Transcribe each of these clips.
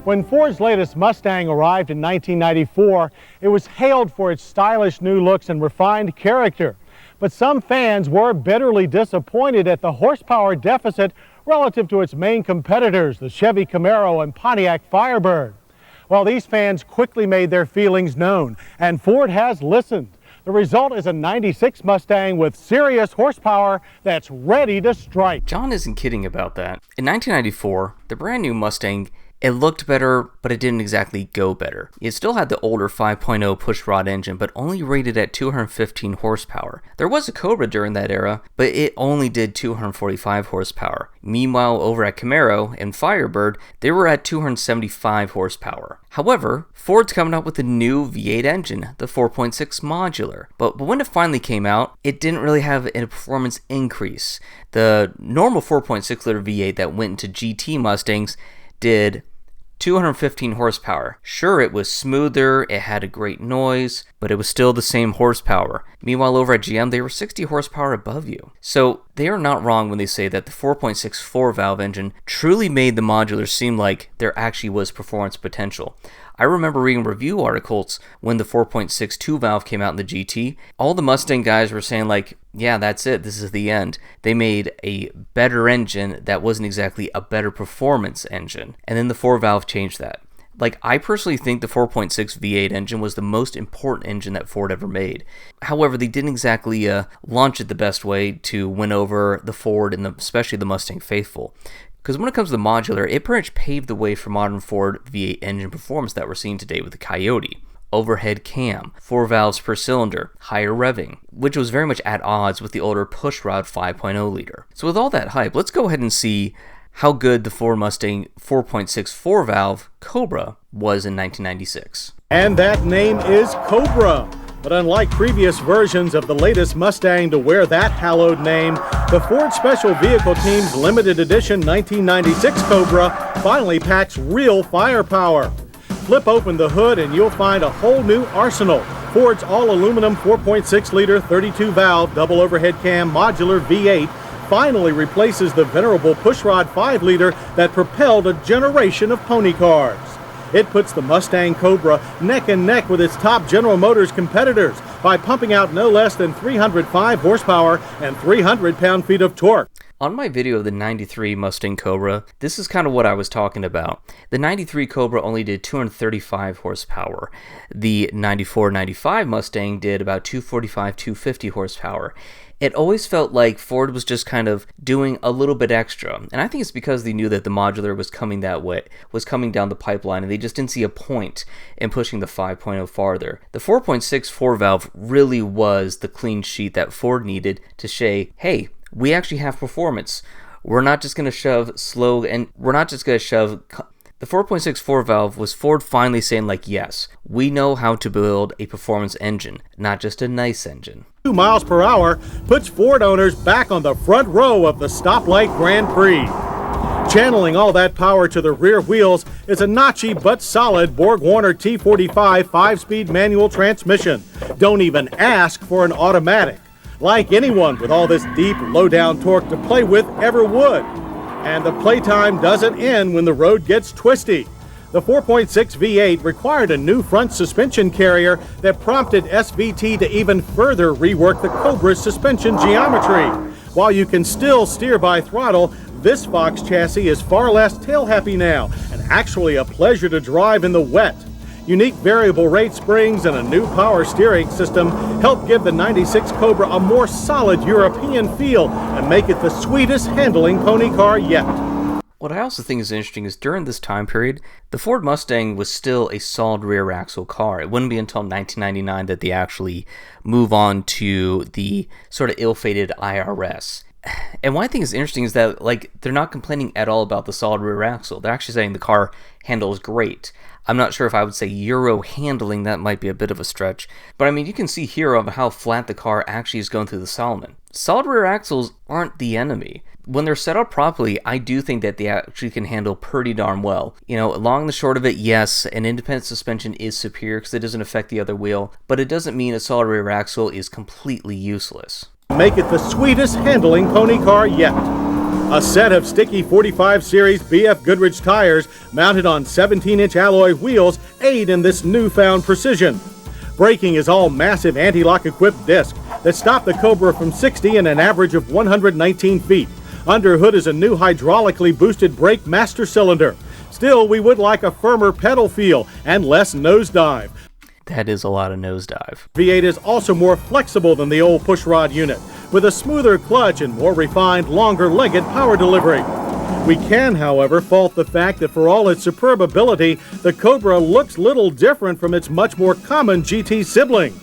When Ford's latest Mustang arrived in 1994, it was hailed for its stylish new looks and refined character. But some fans were bitterly disappointed at the horsepower deficit relative to its main competitors, the Chevy Camaro and Pontiac Firebird. Well, these fans quickly made their feelings known, and Ford has listened. The result is a 96 Mustang with serious horsepower that's ready to strike. John isn't kidding about that. In 1994, the brand new Mustang, it looked better, but it didn't exactly go better. It still had the older 5.0 pushrod engine, but only rated at 215 horsepower. There was a Cobra during that era, but it only did 245 horsepower. Meanwhile, over at Camaro and Firebird, they were at 275 horsepower. However, Ford's coming up with a new V8 engine, the 4.6 Modular. But when it finally came out, it didn't really have a performance increase. The normal 4.6 liter V8 that went into GT Mustangs did 215 horsepower. Sure, it was smoother, it had a great noise, but it was still the same horsepower. Meanwhile, over at GM, they were 60 horsepower above you. So they are not wrong when they say that the 4.6 4-valve engine truly made the Modular seem like there actually was performance potential. I remember reading review articles when the 4.6 2-valve came out in the GT. All the Mustang guys were saying like, yeah, that's it, this is the end. They made a better engine that wasn't exactly a better performance engine. And then the 4-valve changed that. Like, I personally think the 4.6 V8 engine was the most important engine that Ford ever made. However, they didn't exactly launch it the best way to win over the Ford and especially the Mustang faithful. Because when it comes to the Modular, it pretty much paved the way for modern Ford V8 engine performance that we're seeing today with the Coyote. Overhead cam, 4 valves per cylinder, higher revving, which was very much at odds with the older pushrod 5.0 liter. So with all that hype, let's go ahead and see how good the Ford Mustang 4.6 4-valve Cobra was in 1996. And that name is Cobra. But unlike previous versions of the latest Mustang to wear that hallowed name, the Ford Special Vehicle Team's limited edition 1996 Cobra finally packs real firepower. Flip open the hood and you'll find a whole new arsenal. Ford's all-aluminum 4.6-liter 32-valve double overhead cam Modular V8 finally replaces the venerable pushrod 5-liter that propelled a generation of pony cars. It puts the Mustang Cobra neck and neck with its top General Motors competitors by pumping out no less than 305 horsepower and 300 pound-feet of torque. On my video of the 93 Mustang Cobra, this is kind of what I was talking about. The 93 Cobra only did 235 horsepower. The 94-95 Mustang did about 245-250 horsepower. It always felt like Ford was just kind of doing a little bit extra. And I think it's because they knew that the Modular was coming that way, was coming down the pipeline, and they just didn't see a point in pushing the 5.0 farther. The 4.6 4-valve really was the clean sheet that Ford needed to say, hey, we actually have performance. We're not just going to shove slow, and we're not just going to shove. The 4.6 4-valve was Ford finally saying like, yes, we know how to build a performance engine, not just a nice engine. 2 miles per hour puts Ford owners back on the front row of the Stoplight Grand Prix. Channeling all that power to the rear wheels is a notchy but solid Borg-Warner T45 5-speed manual transmission. Don't even ask for an automatic. Like anyone with all this deep, low-down torque to play with ever would. And the playtime doesn't end when the road gets twisty. The 4.6 V8 required a new front suspension carrier that prompted SVT to even further rework the Cobra's suspension geometry. While you can still steer by throttle, this Fox chassis is far less tail-happy now, and actually a pleasure to drive in the wet. Unique variable rate springs and a new power steering system help give the 96 Cobra a more solid European feel and make it the sweetest handling pony car yet. What I also think is interesting is during this time period, the Ford Mustang was still a solid rear axle car. It wouldn't be until 1999 that they actually move on to the sort of ill-fated IRS. And one thing is interesting is that like they're not complaining at all about the solid rear axle. They're actually saying the car handles great. I'm not sure if I would say Euro handling, that might be a bit of a stretch. But I mean, you can see here of how flat the car actually is going through the Solomon. Solid rear axles aren't the enemy. When they're set up properly, I do think that they actually can handle pretty darn well. You know, long and the short of it, yes, an independent suspension is superior because it doesn't affect the other wheel, but it doesn't mean a solid rear axle is completely useless. Make it the sweetest handling pony car yet. A set of sticky 45 series BF Goodrich tires mounted on 17-inch alloy wheels aid in this newfound precision. Braking is all massive anti-lock equipped discs that stop the Cobra from 60 in an average of 119 feet. Under hood is a new hydraulically boosted brake master cylinder. Still, we would like a firmer pedal feel and less nosedive. That is a lot of nosedive. V8 is also more flexible than the old pushrod unit, with a smoother clutch and more refined, longer-legged power delivery. We can, however, fault the fact that for all its superb ability, the Cobra looks little different from its much more common GT sibling.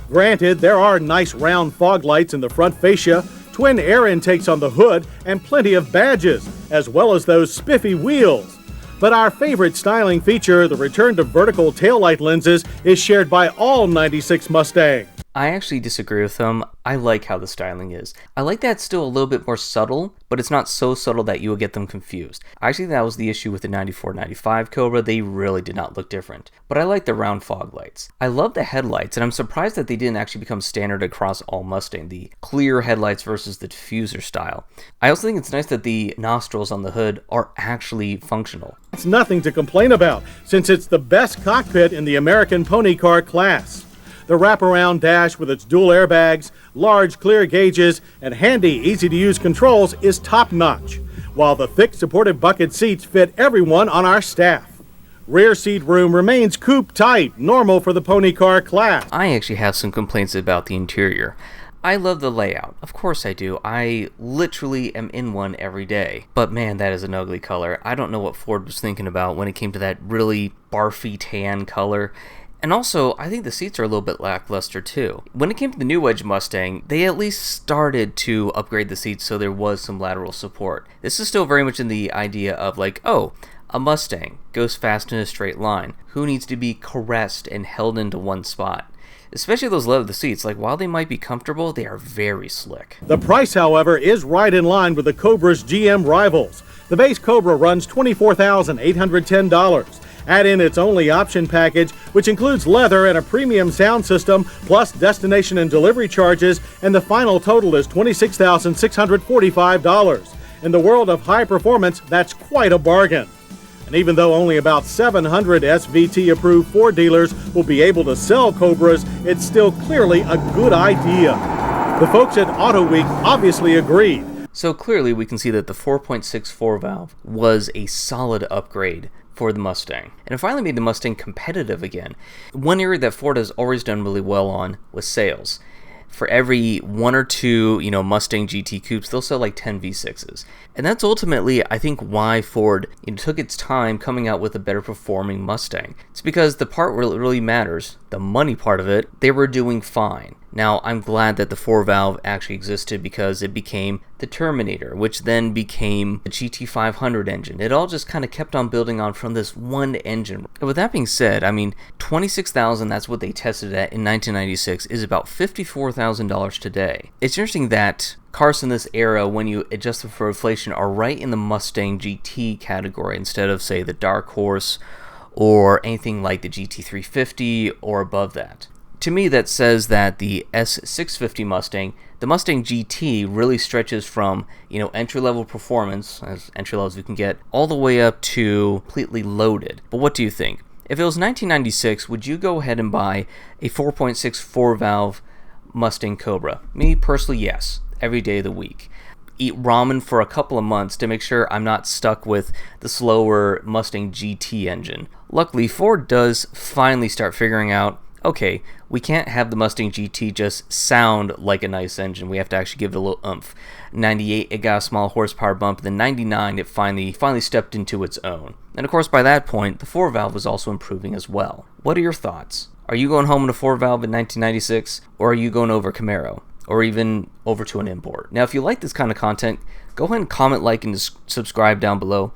Granted, there are nice round fog lights in the front fascia, twin air intakes on the hood, and plenty of badges, as well as those spiffy wheels. But our favorite styling feature, the return to vertical taillight lenses, is shared by all 96 Mustangs. I actually disagree with them. I like how the styling is. I like that it's still a little bit more subtle, but it's not so subtle that you will get them confused. Actually, that was the issue with the 94-95 Cobra. They really did not look different. But I like the round fog lights. I love the headlights, and I'm surprised that they didn't actually become standard across all Mustang, the clear headlights versus the diffuser style. I also think it's nice that the nostrils on the hood are actually functional. It's nothing to complain about, since it's the best cockpit in the American pony car class. The wraparound dash with its dual airbags, large clear gauges, and handy, easy-to-use controls is top-notch, while the thick supported bucket seats fit everyone on our staff. Rear seat room remains coupe-tight, normal for the pony car class. I actually have some complaints about the interior. I love the layout. Of course I do. I literally am in one every day. But man, that is an ugly color. I don't know what Ford was thinking about when it came to that really barfy tan color. And also, I think the seats are a little bit lackluster too. When it came to the new Wedge Mustang, they at least started to upgrade the seats so there was some lateral support. This is still very much in the idea of like, oh, a Mustang goes fast in a straight line. Who needs to be caressed and held into one spot? Especially those leather seats, like while they might be comfortable, they are very slick. The price, however, is right in line with the Cobra's GM rivals. The base Cobra runs $24,810. Add in its only option package, which includes leather and a premium sound system, plus destination and delivery charges, and the final total is $26,645. In the world of high performance, that's quite a bargain. And even though only about 700 SVT-approved Ford dealers will be able to sell Cobras, it's still clearly a good idea. The folks at Auto Week obviously agreed. So clearly we can see that the 4.64 valve was a solid upgrade for the Mustang, and it finally made the Mustang competitive again. One area that Ford has always done really well on was sales. For every one or two, Mustang GT coupes, they'll sell like 10 V6s. And that's ultimately, I think, why Ford took its time coming out with a better performing Mustang. It's because the part where it really matters, the money part of it, they were doing fine. Now, I'm glad that the 4-valve actually existed because it became the Terminator, which then became the GT500 engine. It all just kind of kept on building on from this one engine. And with that being said, I mean, $26,000, that's what they tested at in 1996, is about $54,000 today. It's interesting that cars in this era, when you adjust them for inflation, are right in the Mustang GT category instead of, say, the Dark Horse or anything like the GT350 or above that. To me, that says that the S650 Mustang, the Mustang GT, really stretches from, entry-level performance, as entry-level as we can get, all the way up to completely loaded. But what do you think? If it was 1996, would you go ahead and buy a 4.64 valve Mustang Cobra? Me, personally, yes. Every day of the week. Eat ramen for a couple of months to make sure I'm not stuck with the slower Mustang GT engine. Luckily, Ford does finally start figuring out, okay, we can't have the Mustang GT just sound like a nice engine. We have to actually give it a little oomph. 98, it got a small horsepower bump. Then 99, it finally stepped into its own. And of course, by that point, the 4-valve was also improving as well. What are your thoughts? Are you going home in a 4-valve in 1996, or are you going over Camaro, or even over to an import? Now, if you like this kind of content, go ahead and comment, like, and subscribe down below.